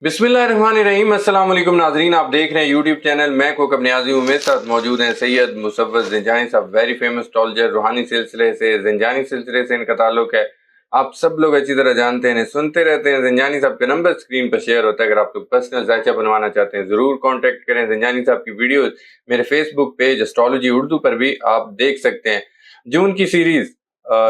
बिस्मिल्लाहिर्रहमानिर्रहीम। अस्सलाम वालेकुम नाजरीन, आप देख रहे हैं यूट्यूब चैनल मैं कोकब नियाजी हूँ। मेरे साथ मौजूद हैं सैयद मुसव्वद ज़िंजानी साहब, वेरी फेमस एस्ट्रोलॉजर। रूहानी सिलसिले से, ज़िंजानी सिलसिले से इनका ताल्लुक है। आप सब लोग अच्छी तरह जानते हैं, सुनते रहते हैं। ज़िंजानी साहब का नंबर स्क्रीन पर शेयर होता है। अगर आप लोग पर्सनल जायचा बनवाना चाहते हैं ज़रूर कॉन्टैक्ट करें। ज़िंजानी साहब की वीडियोज़ मेरे फेसबुक पेज एस्ट्रोलॉजी उर्दू पर भी आप देख सकते हैं। जून की सीरीज़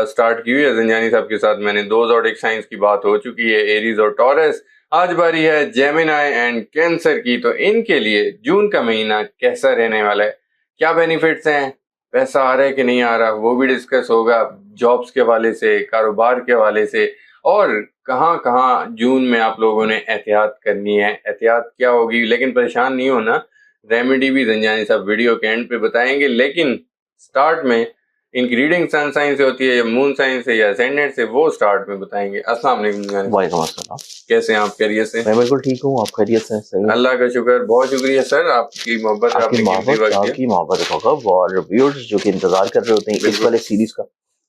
स्टार्ट की हुई है ज़िंजानी साहब के साथ। मैंने दो ज़ोडिक साइंस की बात हो चुकी है, एरीज और टॉरस। आज बारी है जेमिनाई एंड कैंसर की। तो इनके लिए जून का महीना कैसा रहने वाला है, क्या बेनिफिट्स हैं, पैसा आ रहा है कि नहीं आ रहा, वो भी डिस्कस होगा। जॉब्स के हवाले से, कारोबार के हवाले से, और कहाँ कहाँ जून में आप लोगों ने एहतियात करनी है, एहतियात क्या होगी। लेकिन परेशान नहीं होना, रेमेडी भी ज़िंजानी साहब वीडियो के एंड पे बताएंगे। लेकिन स्टार्ट में इनकी रीडिंग सन साइन से होती है या मून साइन से या असेंडेंट से, वो स्टार्ट में बताएंगे। अस्सलाम वालेकुम। वालेकुम अस्सलाम। कैसे हैं आप, खैरियत से? मैं बिल्कुल ठीक हूँ, आप खैरियत से? सही है, अल्लाह का शुक्र, बहुत शुक्रिया सर, आपकी मोहब्बत, आपने कीमती वक्त दिया। आपकी मोहब्बत होगा और व्यूअर्स जो कि इंतजार कर रहे होते हैं इस बिल्कुल। वाले सीरीज का,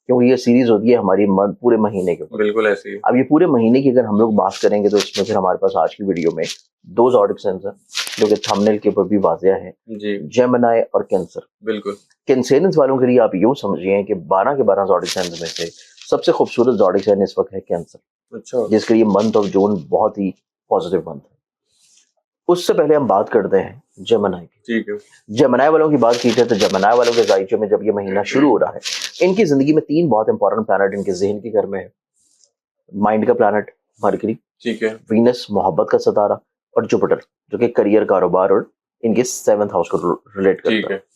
क्योंकि ये सीरीज होती है हमारी पूरे महीने के ऊपर। बिल्कुल ऐसे ही। अब ये पूरे महीने की अगर हम लोग बात करेंगे तो इसमें फिर हमारे पास आज की वीडियो में दो ज़ोडिक साइंस हैं जो कि थंबनेल के ऊपर भी वाज़िह है जी जेमिनी और कैंसर। बिल्कुल। कैंसेरियंस वालों के लिए आप यूँ समझिए कि 12 के 12 ज़ोडिक साइंस में से सबसे खूबसूरत ज़ोडिक साइन इस वक्त है कैंसर, अच्छा, जिसके लिए मंथ ऑफ जून बहुत ही पॉजिटिव मंथ है। उससे पहले हम बात करते हैं जेमिनी की। ठीक है। जेमिनी वालों की बात की जाए तो जेमिनी वालों के जायचे में जब ये महीना शुरू हो रहा है, इनकी जिंदगी में तीन बहुत इंपॉर्टेंट प्लैनेट इनके जहन के घर में है। माइंड का प्लैनेट मरकरी, ठीक है। वीनस मोहब्बत का सितारा, और जुपिटर जो कि करियर, कारोबार और इनके 7th हाउस को रिलेट ठीक करता है। है।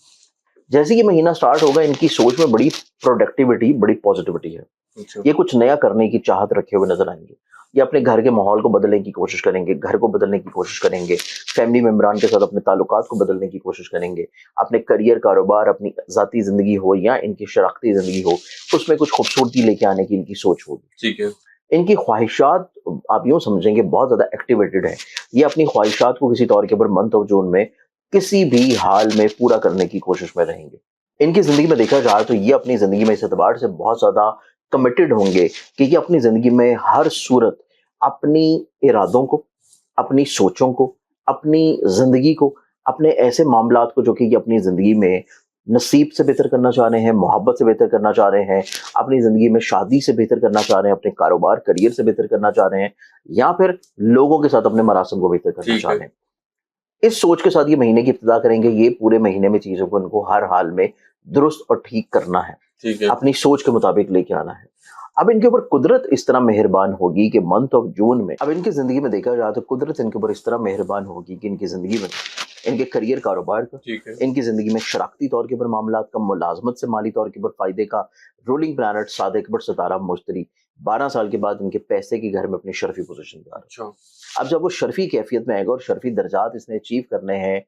जैसे कि महीना स्टार्ट होगा, इनकी सोच में बड़ी प्रोडक्टिविटी, बड़ी पॉजिटिविटी है। अच्छा, ये कुछ नया करने की चाहत रखे हुए नजर आएंगे। ये अपने घर के माहौल को बदलने की कोशिश करेंगे, घर को बदलने की कोशिश करेंगे, फैमिली मेम्बरान के साथ अपने ताल्लुकात को बदलने की कोशिश करेंगे। अपने करियर, कारोबार, अपनी ज़ाती ज़िंदगी हो या इनकी शराख्ती ज़िंदगी हो, उसमें कुछ खूबसूरती लेके आने की इनकी सोच होगी। ठीक है। इनकी ख्वाहिशात आप यूँ समझेंगे बहुत ज़्यादा एक्टिवेटेड है। ये अपनी ख्वाहिशात को किसी तौर के ऊपर मंथ ऑफ जून में किसी भी हाल में पूरा करने की कोशिश में रहेंगे। इनकी ज़िंदगी में देखा जाए तो ये अपनी ज़िंदगी में इस एतबार से बहुत ज़्यादा कमिटेड होंगे कि ये अपनी ज़िंदगी में हर सूरत अपनी इरादों को, अपनी सोचों को, अपनी ज़िंदगी को, अपने ऐसे मामलात को जो कि ये अपनी ज़िंदगी में नसीब से बेहतर करना चाह रहे हैं, मोहब्बत से बेहतर करना चाह रहे हैं, अपनी ज़िंदगी में शादी से बेहतर करना चाह रहे हैं, अपने कारोबार, करियर से बेहतर करना चाह रहे हैं, या फिर लोगों के साथ अपने मरासम को बेहतर करना ठीक चाह है। रहे हैं। इस सोच के साथ ये महीने की इब्तिदा करेंगे। ये पूरे महीने में चीज़ों को इनको हर हाल में दुरुस्त और ठीक करना है, ठीक है। अपनी सोच के मुताबिक लेके आना है। अब इनके ऊपर कुदरत इस तरह मेहरबान होगी कि मंथ ऑफ जून में, अब इनकी ज़िंदगी में देखा जाए तो कुदरत इनके ऊपर इस तरह मेहरबान होगी कि इनकी ज़िंदगी में इनके करियर, कारोबार का, ठीक है। इनकी ज़िंदगी में शराख्ती तौर के ऊपर मामलात का, मुलाजमत से माली तौर के ऊपर फ़ायदे का रूलिंग प्लैनेट सादिक बट सितारा मुश्तरी 12 साल के बाद इनके पैसे के घर में अपनी शर्फी पोजीशन पे आ रहा है। अच्छा, अब जब वो शर्फी कैफियत में आएगा और शर्फी दर्जात इसने अचीव करने हैं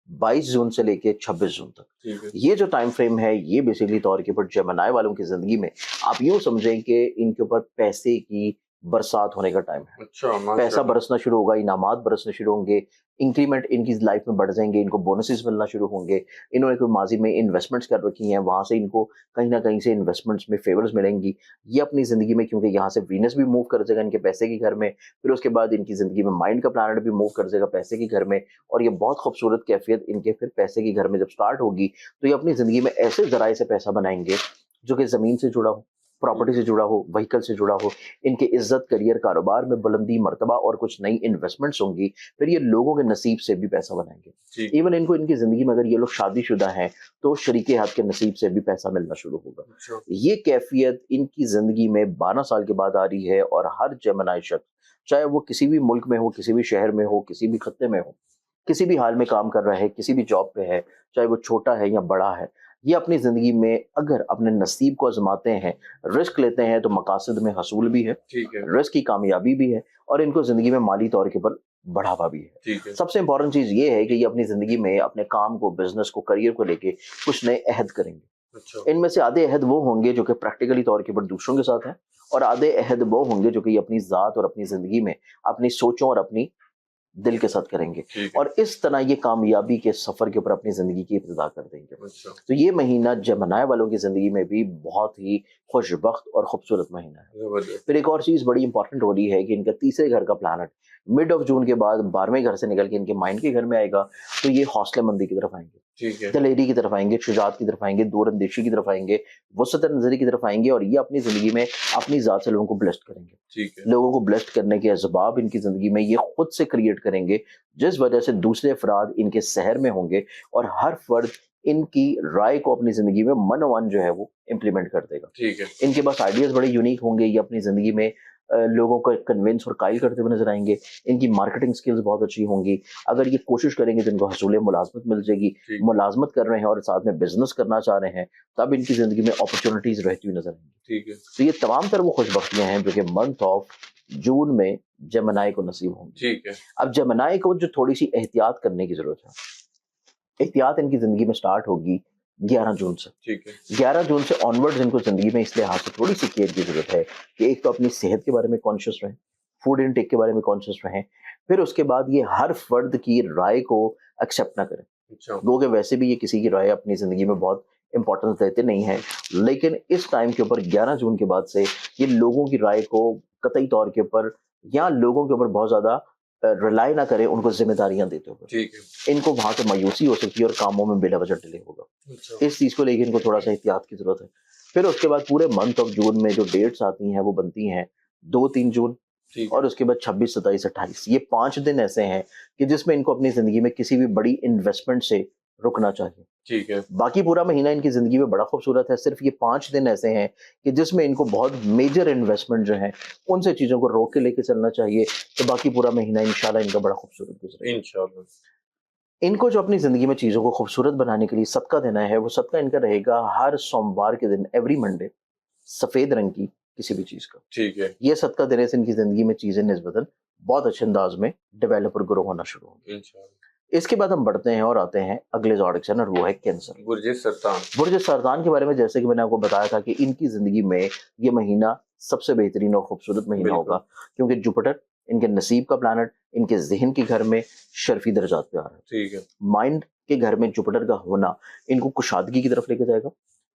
22 जून से लेके 26 जून तक, ठीक है। ये जो टाइम फ्रेम है, ये बेसिकली तौर के ऊपर जेमिनी वालों की जिंदगी में आप यूं समझें कि इनके ऊपर पैसे की बरसात होने का टाइम है। अच्छा, पैसा माशाल्लाह। बरसना शुरू होगा, इनामात बरसने शुरू होंगे, इंक्रीमेंट इनकी लाइफ में बढ़ जाएंगे, इनको बोनसेस मिलना शुरू होंगे। इन्होंने कोई माजी में इन्वेस्टमेंट्स कर रखी हैं, वहां से इनको कहीं ना कहीं से इन्वेस्टमेंट्स में फेवर्स मिलेंगी। ये अपनी जिंदगी में, क्योंकि यहाँ से वीनस भी मूव कर जाएगा इनके पैसे के घर में, फिर उसके बाद इनकी जिंदगी में माइंड का प्लैनेट भी मूव कर जाएगा पैसे के घर में, और ये बहुत खूबसूरत कैफियत इनके फिर पैसे के घर में जब स्टार्ट होगी तो ये अपनी जिंदगी में ऐसे जराए से पैसा बनाएंगे जो कि जमीन से जुड़ा हो, प्रॉपर्टी से जुड़ा हो, व्हीकल से जुड़ा हो। इनके इज्जत, करियर, कारोबार में बुलंदी, मर्तबा और कुछ नई इन्वेस्टमेंट्स होंगी। फिर ये लोगों के नसीब से भी पैसा बनाएंगे। ठीक। इवन इनको इनकी जिंदगी में अगर ये लोग शादीशुदा हैं तो शरीके हाथ के नसीब से भी पैसा मिलना शुरू होगा। अच्छा, ये कैफियत इनकी जिंदगी में 12 साल के बाद आ रही है, और हर जेमिनी शख्स, चाहे वो किसी भी मुल्क में हो, किसी भी शहर में हो, किसी भी खत्ते में हो, किसी भी हाल में काम कर रहा है, किसी भी जॉब पे है, चाहे वो छोटा है या बड़ा है, ये अपनी ज़िंदगी में अगर अपने नसीब को आज़माते हैं, रिस्क लेते हैं, तो मकासद में हसूल भी है, ठीक है। रिस्क की कामयाबी भी है, और इनको ज़िंदगी में माली तौर के ऊपर बढ़ावा भी है। ठीक है। सबसे इंपॉर्टेंट चीज़ ये है कि ये अपनी ज़िंदगी में अपने काम को, बिजनेस को, करियर को लेके कुछ नए अहद करेंगे। अच्छा, इनमें से आधे अहद वो होंगे जो कि प्रैक्टिकली तौर के ऊपर दूसरों के साथ हैं, और आधे अहद वो होंगे जो कि अपनी ज़ात और अपनी ज़िंदगी में अपनी सोचों और अपनी दिल के साथ करेंगे, ठीक है। और इस तरह ये कामयाबी के सफर के ऊपर अपनी जिंदगी की इब्तिदा कर देंगे। अच्छा, तो ये महीना जेमिनी वालों की जिंदगी में भी बहुत ही खुशबख्त और खूबसूरत महीना है। जबरदस्त। फिर एक और चीज़ बड़ी इंपॉर्टेंट हो रही है कि इनका तीसरे घर का प्लानट मिड ऑफ जून के बाद 12वें घर से निकल के इनके माइंड के घर में आएगा, तो ये हौसलेमंदी की तरफ आएंगे, ठीक है। दलेरी की तरफ आएंगे, शुजात की तरफ आएंगे, दूरअंदेशी की तरफ आएंगे, वसत नजरी की तरफ आएंगे, और ये अपनी जिंदगी में अपनी जात से लोगों को ब्लेस्ड करेंगे। ठीक है। लोगों को ब्लेस्ड करने के असबाब इनकी जिंदगी में ये खुद से क्रिएट करेंगे, जिस वजह से दूसरे अफराद इनके शहर में होंगे और हर फर्द इनकी राय को अपनी जिंदगी में मनोवन जो है वो इम्प्लीमेंट कर देगा। ठीक है। इनके पास आइडियाज बड़े यूनिक होंगे, ये अपनी जिंदगी में लोगों को कन्विंस और कायल करते हुए नजर आएंगे। इनकी मार्केटिंग स्किल्स बहुत अच्छी होंगी। अगर ये कोशिश करेंगे तो इनको हसूल मुलाजमत मिल जाएगी। ठीक। मुलाजमत कर रहे हैं और साथ में बिजनेस करना चाह रहे हैं, तब इनकी जिंदगी में अपॉर्चुनिटीज रहती हुई नजर आएंगी। ठीक है। तो ये तमाम तर वो खुशबख्तियां हैं जो कि मंथ ऑफ जून में जेमिनी को नसीब होंगी। ठीक है। अब जेमिनी को जो थोड़ी सी एहतियात करने की जरूरत है, एहतियात इनकी जिंदगी में स्टार्ट होगी 11 जून से। ठीक है। 11 जून से ऑनवर्ड्स इनको जिंदगी में इस लिहाज से थोड़ी सी केयर की जरूरत है कि एक तो अपनी सेहत के बारे में कॉन्शियस रहें, फूड इनटेक के बारे में कॉन्शियस रहें, फिर उसके बाद ये हर फर्द की राय को एक्सेप्ट ना करें। अच्छा। क्योंकि वैसे भी ये किसी की राय अपनी जिंदगी में बहुत इंपॉर्टेंस देते नहीं है, लेकिन इस टाइम के ऊपर 11 जून के बाद से ये लोगों की राय को कतई तौर के ऊपर या लोगों के ऊपर बहुत ज्यादा रिलाई ना करें, उनको जिम्मेदारियां देते हुए। ठीक है। इनको वहां से मायूसी हो सकती है और कामों में बिला वजह डिले होगा। अच्छा। इस चीज को लेकर इनको थोड़ा सा एहतियात की जरूरत है। फिर उसके बाद पूरे मंथ ऑफ जून में जो डेट्स आती हैं वो बनती हैं 2-3 जून ठीक और है। उसके बाद 26, 27, 28। ये 5 दिन ऐसे हैं कि जिसमें इनको अपनी जिंदगी में किसी भी बड़ी इन्वेस्टमेंट से रुकना चाहिए। ठीक है। बाकी पूरा महीना इनकी जिंदगी में बड़ा खूबसूरत है, सिर्फ ये 5 दिन ऐसे हैं कि जिसमें इनको बहुत मेजर इन्वेस्टमेंट जो है उनसे चीजों को रोक के लेके चलना चाहिए। तो बाकी पूरा महीना इंशाल्लाह इनका बड़ा खूबसूरत गुजरेगा। इंशाल्लाह। इनको जो अपनी जिंदगी में चीजों को खूबसूरत बनाने के लिए सदका देना है, वो सदका इनका रहेगा हर सोमवार के दिन, एवरी मंडे, सफेद रंग की किसी भी चीज का। ठीक है। ये सदका देने से इनकी जिंदगी में चीजें निस्बतन बहुत अच्छे अंदाज में डेवलप और ग्रो होना शुरू होंगी। इंशाल्लाह। इसके बाद हम बढ़ते हैं और आते हैं अगले ज़ोडिक साइन और वो है कैंसर। बुर्ज सरतान। बुर्ज सरतान के बारे में जैसे कि मैंने आपको बताया था कि इनकी जिंदगी में ये महीना सबसे बेहतरीन और खूबसूरत महीना बिल्कुल। होगा, क्योंकि जुपिटर इनके नसीब का प्लैनेट इनके जहन के घर में शर्फी दर्जात पे आ रहा है। ठीक है। माइंड के घर में जुपिटर का होना इनको कुशादगी की तरफ लेके जाएगा,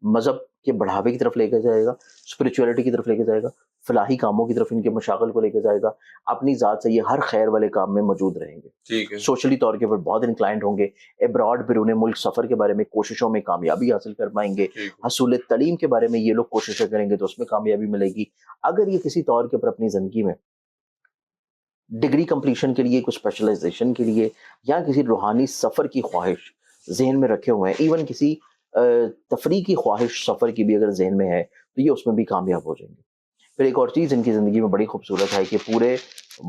मजहब के बढ़ावे की तरफ लेके जाएगा, स्पिरिचुअलिटी की तरफ लेके जाएगा, फलाही कामों की तरफ इनके मशागल को लेके जाएगा। अपनी जात से ये हर खैर वाले काम में मौजूद रहेंगे। ठीक है। सोशली तौर के ऊपर बहुत इंक्लाइंड होंगे। अब्रॉड बिरून मुल्क सफर के बारे में कोशिशों में कामयाबी हासिल कर पाएंगे। ठीक है। हसूल तलीम के बारे में ये लोग कोशिशें करेंगे तो उसमें कामयाबी मिलेगी। अगर ये किसी तौर के ऊपर अपनी जिंदगी में डिग्री कंप्लीशन के लिए, कुछ स्पेशलाइजेशन के लिए या किसी रूहानी सफर की ख्वाहिश जहन में रखे हुए हैं, इवन किसी तफरी की ख्वाहिश सफर की भी अगर जहन में है, तो ये उसमें भी कामयाब हो जाएंगे। फिर एक और चीज इनकी जिंदगी में बड़ी खूबसूरत है कि पूरे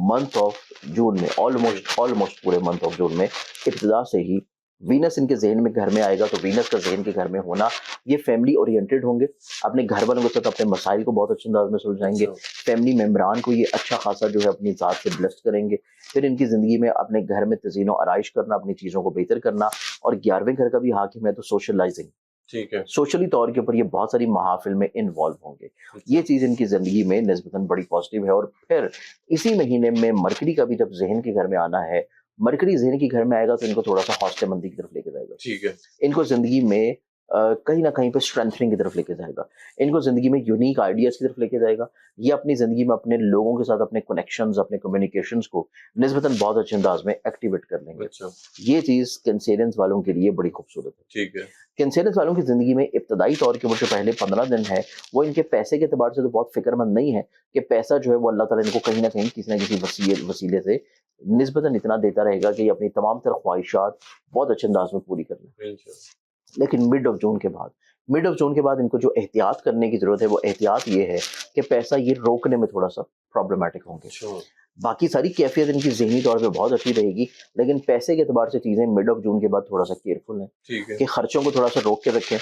मंथ ऑफ जून में, ऑलमोस्ट पूरे मंथ ऑफ जून में इब्तिदा से ही वीनस इनके जहन में घर में आएगा। तो वीनस का जहन के घर में होना, ये फैमिली ओरिएंटेड होंगे, अपने घर वालों के साथ अपने मसाइल को बहुत अच्छे अंदाज में सुलझाएंगे। फैमिली मेम्बरान को ये अच्छा खासा जो है अपनी जात से ब्लेस्ड करेंगे। फिर इनकी जिंदगी में अपने घर में तज़ीन और आराइश करना, अपनी चीजों को बेहतर करना, और 11वें घर का भी हाकिम है तो सोशलाइजिंग, ठीक है। सोशली तौर के ऊपर ये बहुत सारी महाफिल में इन्वॉल्व होंगे। ये चीज इनकी जिंदगी में निस्बतन बड़ी पॉजिटिव है। और फिर इसी महीने में मरकरी का भी जब जहन के घर में आना है, मरकरी जहन के घर में आएगा तो इनको थोड़ा सा हौसलेमंदी की तरफ लेके जाएगा। ठीक है। इनको जिंदगी में कहीं ना कहीं पे स्ट्रेंथनिंग की तरफ लेके जाएगा। इनको जिंदगी में यूनिक आइडियाज की तरफ लेके जाएगा। ये अपनी जिंदगी में अपने लोगों के साथ अपने कनेक्शंस, अपने कम्युनिकेशंस को निस्बतन बहुत अच्छे अंदाज में एक्टिवेट कर लेंगे। अच्छा। ये चीज कैंसेरियंस वालों के लिए बड़ी खूबसूरत है। ठीक है। कैंसेरियंस वालों की जिंदगी में इब्तदाई तौर के ऊपर जो पहले 15 दिन है, वो इनके पैसे के एतबार से तो बहुत फिक्रमंद नहीं है कि पैसा जो है वो अल्लाह ताला इनको कहीं ना कहीं किसी ना किसी वसीले से निस्बतन इतना देता रहेगा कि ये अपनी तमाम तर ख्वाहिशात बहुत अच्छे अंदाज में पूरी कर लें। इंशाल्लाह। लेकिन मिड ऑफ जून के बाद इनको जो एहतियात करने की जरूरत है, वो एहतियात ये है कि पैसा ये रोकने में थोड़ा सा प्रॉब्लमेटिक होंगे। Sure. बाकी सारी कैफियत इनकी ज़हनी तौर पे बहुत अच्छी रहेगी, लेकिन पैसे के एतबार से चीज़ें मिड ऑफ जून के बाद थोड़ा सा केयरफुल हैं ठीक है। कि खर्चों को थोड़ा सा रोक के रखें,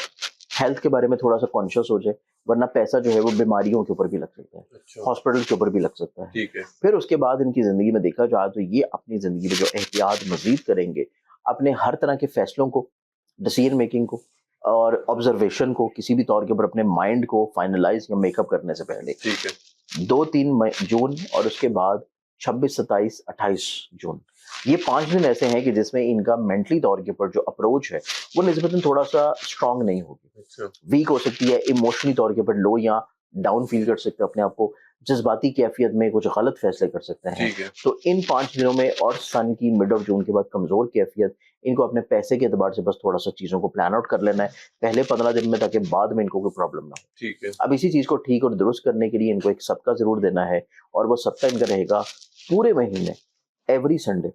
हेल्थ के बारे में थोड़ा सा कॉन्शियस हो जाए, वरना पैसा जो है वो बीमारियों के ऊपर भी लग सकता है, अच्छा। हॉस्पिटल के ऊपर भी लग सकता है। ठीक है। फिर उसके बाद इनकी ज़िंदगी में देखा जाए तो ये अपनी ज़िंदगी में जो एहतियात मजीद करेंगे, अपने हर तरह के फैसलों को, डिसीजन मेकिंग को और ऑब्जर्वेशन को, किसी भी तौर के ऊपर अपने माइंड को फाइनलाइज या मेकअप करने से पहले ठीक है। 2-3 जून और उसके बाद 26, 27, 28 जून, ये 5 दिन ऐसे हैं कि जिसमें इनका मेंटली तौर के ऊपर जो अप्रोच है वो निस्बतन थोड़ा सा स्ट्रांग नहीं होगी, अच्छा, वीक हो सकती है, इमोशनली तौर के ऊपर लो या डाउन फील कर सकते हैं अपने आप को, जज्बाती कैफियत में कुछ गलत फैसले कर सकते हैं। ठीक है, तो इन 5 दिनों में और सन की मिड ऑफ जून के बाद कमजोर कैफियत, इनको अपने पैसे के एतबार से बस थोड़ा सा चीजों को प्लान आउट कर लेना है पहले 15 दिन में, ताकि बाद में इनको कोई प्रॉब्लम ना हो। ठीक है, अब इसी चीज को ठीक और दुरुस्त करने के लिए इनको एक सदका जरूर देना है, और वो सदका इनका रहेगा पूरे महीने एवरी संडे,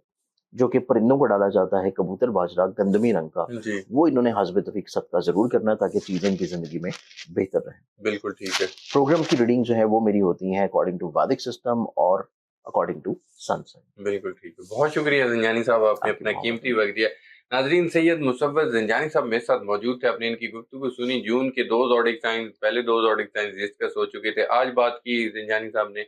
जो कि परिंदों को डाला जाता है, कबूतर बाजरा गंदमी रंग का, जी, वो इन्होंने हस्ब तौफीक सदका जरूर करना है ताकि चीजें इनकी जिंदगी में बेहतर रहें। बिल्कुल ठीक है। प्रोग्राम की रीडिंग जो है वो मेरी होती है अकॉर्डिंग टू वैदिक सिस्टम और अकॉर्डिंग टू सनसाइन। बिल्कुल ठीक है। बहुत शुक्रिया ज़ंजानी साहब, आपने आपकी अपना बहुत कीमती बहुत वक़्त दिया। नाज़रीन, सैयद मुसव्वत ज़ंजानी साहब मेरे साथ मौजूद थे। आपने इनकी गुफ्तगू सुनी, जून के 2 ज़ोडिक साइंस, पहले 2 ज़ोडिक साइंस डिस्कस हो चुके थे। आज बात की ज़ंजानी साहब ने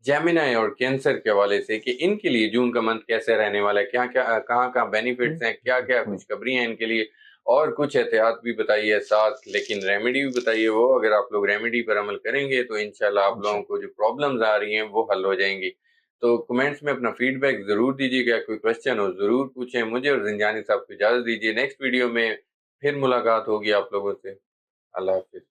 जेमिनी और कैंसर के हवाले से कि इनके लिए जून का मंथ कैसे रहने वाला है, क्या-क्या कहाँ-कहाँ बेनिफिट्स हैं, क्या-क्या हम्म, खुशखबरी हैं इनके लिए, और कुछ एहतियात भी बताई है साथ, लेकिन रेमेडी भी बताई है वो। अगर आप लोग रेमेडी पर अमल करेंगे तो इंशाल्लाह आप लोगों को जो प्रॉब्लम्स आ रही हैं वो हल हो जाएँगी। तो कमेंट्स में अपना फीडबैक ज़रूर दीजिएगा, कोई क्वेश्चन हो ज़रूर पूछें। मुझे और ज़ंजानी साहब को इजाज़त दीजिए। नेक्स्ट वीडियो में फिर मुलाकात होगी आप लोगों से। अल्लाह हाफ़िज़।